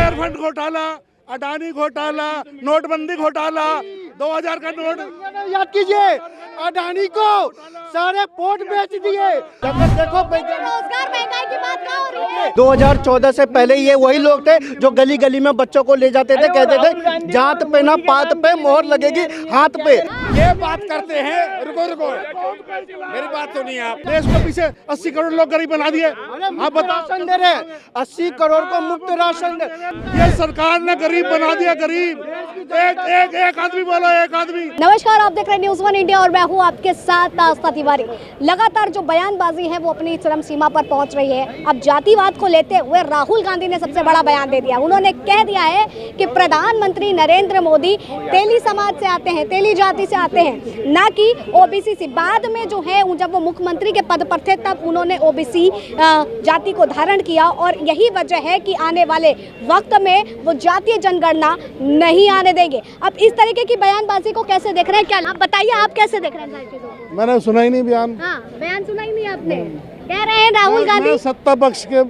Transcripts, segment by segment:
Chit fund घोटाला, अडानी घोटाला, नोटबंदी घोटाला, 2000 का नोट याद कीजिए, अडानी को सारे पोर्ट बेच दिए। देखो रोजगार महंगाई की बात कहाँ हो रही है? 2014 से पहले ये वही लोग थे जो गली गली में बच्चों को ले जाते थे, कहते थे जात पे ना पात पे मोहर लगेगी हाथ पे। ये बात करते हैं। रुको रुको, मेरी बात सुनिए आप। देश को पीछे 80 करोड़ लोग गरीब बना दिए। आप बताओ, राशन दे रहे हैं, 80 करोड़ को मुफ्त राशन दे। ये सरकार ने गरीब बना दिया, गरीब। एक आदमी बोलो, एक आदमी। नमस्कार, आप देख रहे हैं न्यूज़ 1 इंडिया और मैं हूं आपके साथ आस्था तिवारी। लगातार जो बयानबाजी है वो अपनी चरम सीमा पर पहुंच रही है। अब जातिवाद को लेते हुए राहुल गांधी ने सबसे बड़ा बयान दे दिया। उन्होंने कह दिया है कि प्रधानमंत्री नरेंद्र मोदी तेली समाज से आते हैं, तेली जाति से आते हैं, ना कि ओबीसी से। बाद में जो है जब वो मुख्यमंत्री के पद पर थे तब उन्होंने ओबीसी जाति को धारण किया और यही वजह है कि आने वाले वक्त में वो जातीय जनगणना नहीं आने देंगे। अब इस तरीके की बयानबाजी को कैसे देख रहे हैं, क्या आप बताइए, आप कैसे देख रहे हैं सारी चीजों को? मैंने सुना ही नहीं बयान। हाँ, बयान सुना ही नहीं आपने। कह रहे हैं राहुल गांधी सत्ता पक्ष के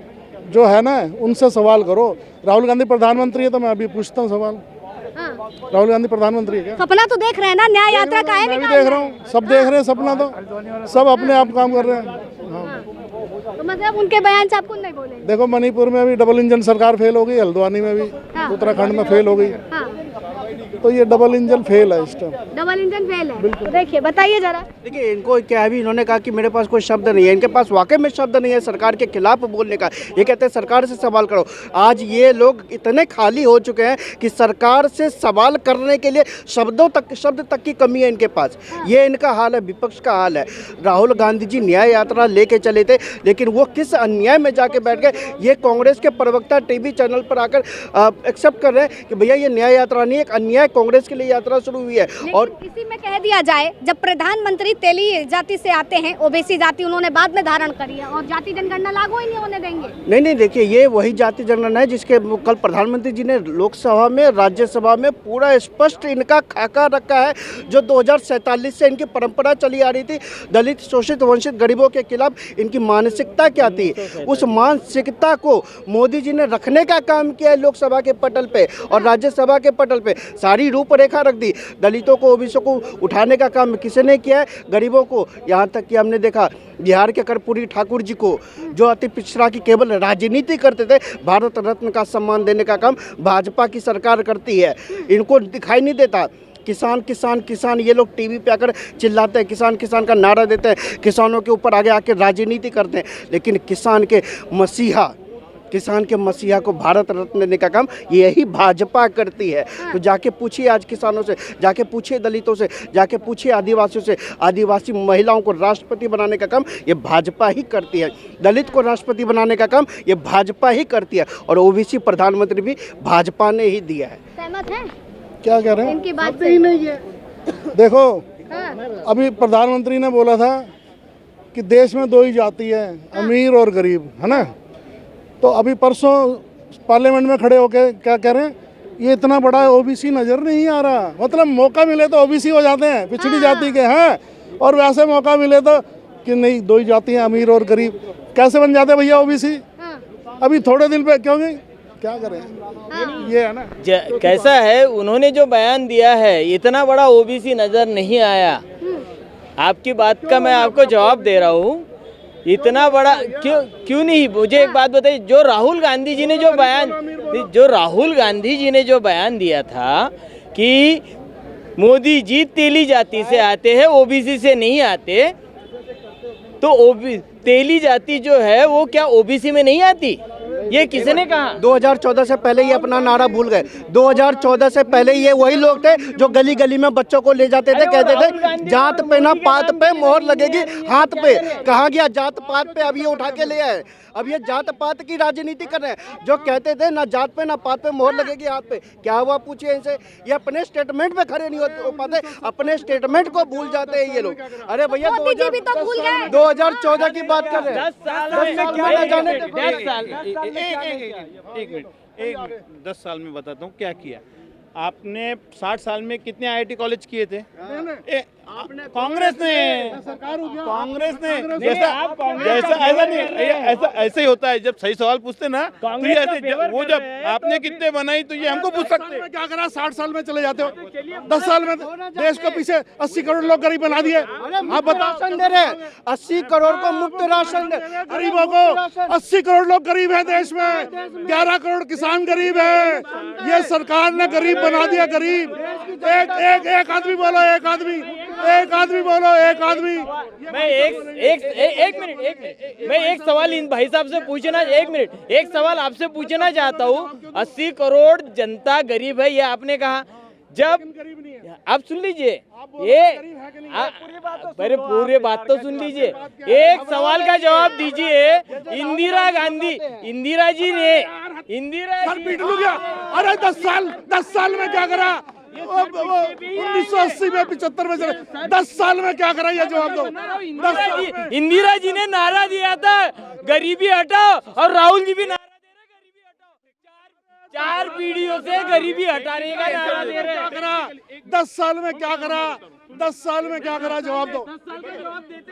जो है ना उनसे सवाल करो। राहुल गांधी प्रधानमंत्री है तो मैं अभी पूछता हूँ सवाल। हाँ। राहुल गांधी प्रधानमंत्री है क्या? सपना तो देख रहे हैं ना, न्याय यात्रा का है। मैं भी देख रहा हूँ, सब देख रहे हैं सपना, तो सब अपने आप काम कर रहे हैं। हाँ। तो मतलब उनके बयान से आपको नहीं बोलेंगे? देखो, मणिपुर में अभी डबल इंजन सरकार फेल हो गई, हल्द्वानी में भी, हाँ। उत्तराखंड में फेल हो गई। हाँ। तो ये डबल इंजन फेल है इस टाइम। डबल इंजन फेल है। तो देखिए, बताइए जरा। देखिए, इनको क्या है, इन्होंने कहा कि मेरे पास कोई शब्द नहीं है, इनके पास वाकई में शब्द नहीं है सरकार के खिलाफ बोलने का। ये कहते हैं सरकार से सवाल करो। आज ये लोग इतने खाली हो चुके हैं कि सरकार से सवाल करने के लिए शब्द तक की कमी है इनके पास। ये इनका हाल है, विपक्ष का हाल है। राहुल गांधी जी न्याय यात्रा लेके चले थे, लेकिन वो किस अन्याय में जाके बैठ गए। ये कांग्रेस के प्रवक्ता टीवी चैनल पर आकर एक्सेप्ट कर रहे हैं कि भैया ये न्याय यात्रा नहीं, एक अन्याय कांग्रेस के लिए यात्रा शुरू हुई है। और इसी में कह दिया जाए, जब प्रधानमंत्री तेली जाति से आते हैं, ओबीसी जाति उन्होंने बाद में धारण करी है और जाति जनगणना लागू ही नहीं होने देंगे। नहीं, देखिए, ये वही जाति जनगणना है जिसके कल प्रधानमंत्री जी ने लोकसभा में, राज्यसभा में पूरा स्पष्ट इनका खाका रखा है, जो 2047 से इनकी परंपरा चली आ रही थी। दलित, शोषित, वंचित, गरीबों के खिलाफ इनकी मानसिकता क्या थी, उस मानसिकता को मोदी जी ने रखने का काम किया है लोकसभा के पटल पे और राज्यसभा के पटल पे। सारी रूपरेखा रख दी। दलितों को, ओबीसी को उठाने का काम किसने किया है? गरीबों को। यहाँ तक कि हमने देखा बिहार के कर्पूरी ठाकुर जी को, जो अति पिछड़ा की केवल राजनीति करते थे, भारत रत्न का सम्मान देने का काम भाजपा की सरकार करती है। इनको दिखाई नहीं देता। किसान किसान किसान, ये लोग टीवी पे आकर चिल्लाते हैं, किसान किसान का नारा देते हैं, किसानों के ऊपर आगे आके राजनीति करते हैं, लेकिन किसान के मसीहा को भारत रत्न देने का काम यही भाजपा करती है। तो जाके पूछिए आज किसानों से, जाके पूछिए दलितों से, जाके पूछिए आदिवासियों से। आदिवासी महिलाओं को राष्ट्रपति बनाने का काम ये भाजपा ही करती है। दलित को राष्ट्रपति बनाने का काम ये भाजपा ही करती है और ओबीसी प्रधानमंत्री भी भाजपा ने ही दिया है। सहमत हैं क्या कह रहे हैं? इनकी बात से ही नहीं है। देखो, हाँ। अभी प्रधानमंत्री ने बोला था कि देश में दो ही जाति है, अमीर और गरीब, है ना। तो अभी परसों पार्लियामेंट में खड़े होकर क्या कह रहे हैं, ये इतना बड़ा ओबीसी नजर नहीं आ रहा। मतलब मौका मिले तो ओबीसी हो जाते हैं, पिछड़ी जाति के हैं, और वैसे मौका मिले तो कि नहीं, दो ही जाति हैं, अमीर और गरीब। कैसे बन जाते भैया ओबीसी? अभी थोड़े दिन पे, क्योंकि क्या करें, ये है ना। कैसा है, उन्होंने जो बयान दिया है, इतना बड़ा ओबीसी नजर नहीं आया। आपकी बात का मैं आपको जवाब दे रहा हूँ। इतना बड़ा क्यों नहीं? मुझे एक बात बताइए, जो राहुल गांधी जी ने जो बयान दिया था कि मोदी जी तेली जाति से आते हैं, ओबीसी से नहीं आते, तो तेली जाति जो है वो क्या ओबीसी में नहीं आती? ये किसने कहा? 2014 से पहले ये अपना नारा भूल गए। 2014 से पहले ये वही लोग थे जो गली गली में बच्चों को ले जाते थे, कहते थे जात पे ना पात पे मोहर लगेगी हाथ पे। कहाँ गया जात पात पे? अब ये उठा के ले आए। अब ये जात पात की राजनीति कर रहे हैं। जो कहते थे ना जात पे ना पात पे मोहर लगेगी हाथ पे, क्या हुआ पूछिए इनसे। ये अपने स्टेटमेंट में खड़े नहीं हो पाते, अपने स्टेटमेंट को भूल जाते हैं ये लोग। अरे भैया 2014 की बात कर रहे हैं। 10 साल में बताता हूँ क्या किया आपने। 60 साल में कितने आईआईटी कॉलेज किए थे? कांग्रेस ने जैसा ऐसा नहीं ऐसे ही होता है। जब सही सवाल पूछते ना तो ये ऐसे वो जब आपने कितने बनाई तो ये हमको पूछ सकते हैं। क्या करा, 60 साल में चले जाते हो, 10 साल में देश को पीछे 80 करोड़ लोग गरीब बना दिए। आप बताओ, राशन दे रहे 80 करोड़ को मुफ्त राशन दे, गरीबों को 80 करोड़ लोग गरीब है देश में, 11 करोड़ किसान गरीब है। ये सरकार ने गरीब बना दिया, गरीब। एक आदमी बोलो, एक आदमी बोलो, एक आदमी। मैं एक मिनट मैं एक सवाल इन भाई साहब से पूछना, एक सवाल आपसे पूछना चाहता हूँ। 80 करोड़ जनता गरीब है ये आपने कहा, जब आप सुन लीजिए ये मेरे पूरे बात तो सुन लीजिए, एक सवाल का जवाब दीजिए। इंदिरा जी ने सर पीट लूं क्या? अरे 10 साल में क्या करा? 1980 में 75 में चले, 10 साल में क्या करा? ये जवाब दो। इंदिरा जी ने नारा दिया था गरीबी हटाओ, और राहुल जी भी नारा दे रहे गरीबी हटाओ। 4 पीढ़ियों से गरीबी हटाने का नारा दे रहे हैं। 10 साल में क्या करा? 10 साल में क्या करा? जवाब दो।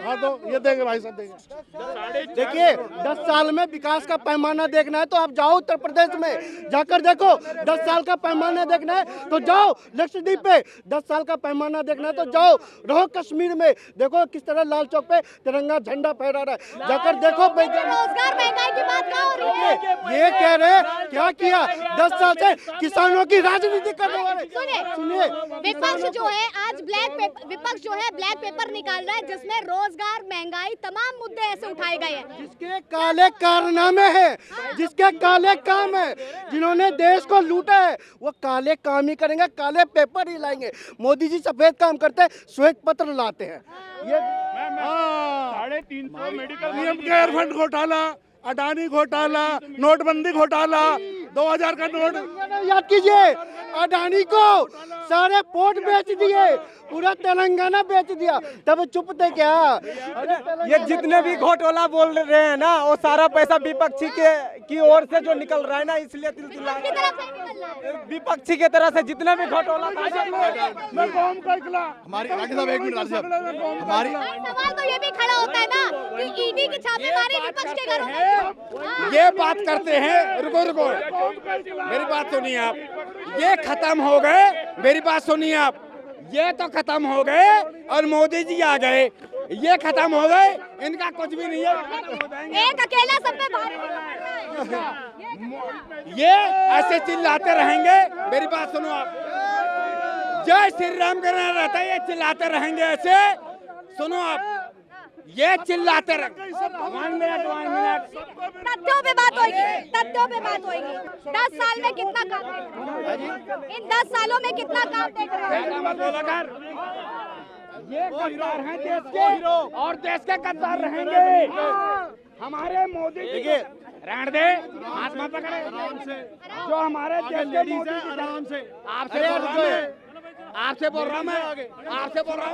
हाँ तो ये देंगे भाई साहब, देंगे। देखिए 10 साल में विकास का पैमाना देखना है तो आप जाओ उत्तर प्रदेश में जाकर देखो। 10 साल का पैमाना देखना है तो जाओ लक्षद्वीप पे, 10 साल का पैमाना देखना है तो जाओ रहो कश्मीर में, देखो किस तरह लाल चौक पे तिरंगा झंडा फहरा रहा है, जाकर देखो। रोजगार महंगाई की बात कहाँ हो रही है? ये कह रहे क्या किया 10 साल से किसानों की राजनीति करने वाले। सुनिए, विपक्ष जो है आज विपक्ष जो है ब्लैक पेपर निकाल रहा है जिसमें रोजगार, महंगाई, तमाम मुद्दे ऐसे उठाए गए हैं जिसके काले कारनामे हैं, जिसके काले काम है, जिन्होंने देश को लूटा है, वो काले काम ही करेंगे, काले पेपर ही लाएंगे। मोदी जी सफेद काम करते हैं, श्वेत पत्र लाते हैं। ये 350 मेडिकल पीएम केयर फंड घोटाला, अडानी घोटाला, नोटबंदी घोटाला, 2000 का नोट। याद कीजिए, अडानी को सारे पोर्ट बेच दिए, पूरा तेलंगाना बेच दिया, तब चुप थे क्या? ये जितने भी घोटाला बोल रहे हैं ना, वो सारा पैसा विपक्षी की ओर से जो निकल रहा है ना, इसलिए विपक्षी के तरह से जितने भी घोटाला मैं कौम का इकला। हमारी साहब 1 मिनट हमारी सवाल तो ये भी खड़ा होता है ना कि ईडी की छापेमारी विपक्ष के घरों में। ये बात करते हैं। रुको मेरी बात सुनिए आप। ये खत्म हो गए, मेरी बात सुनिए आप। ये तो खत्म हो गए और मोदी जी आ गए, ये खत्म हो गए, इनका कुछ भी नहीं है। एक अकेला सब पे भारी नहीं पड़ रहा है। ये ऐसे चिल्लाते रहेंगे। मेरी बात सुनो आप, जय श्री राम करना रहता है, ये चिल्लाते रहेंगे ऐसे। सुनो आप, ये चिल्लाते रहेंगे। 1 मिनट तथ्यों पे बात होगी। 10 साल में कितना काम देख रहे हैं? इन 10 सालों में कितना काम देख रहे हैं? ये गद्दार हैं देश के और देश के गद्दार रहेंगे। हमारे मोदी जी रहने दे, हाथ मत पकड़े। जो हमारे देश के मोदी जी, आपसे बोल रहा हूँ मैं।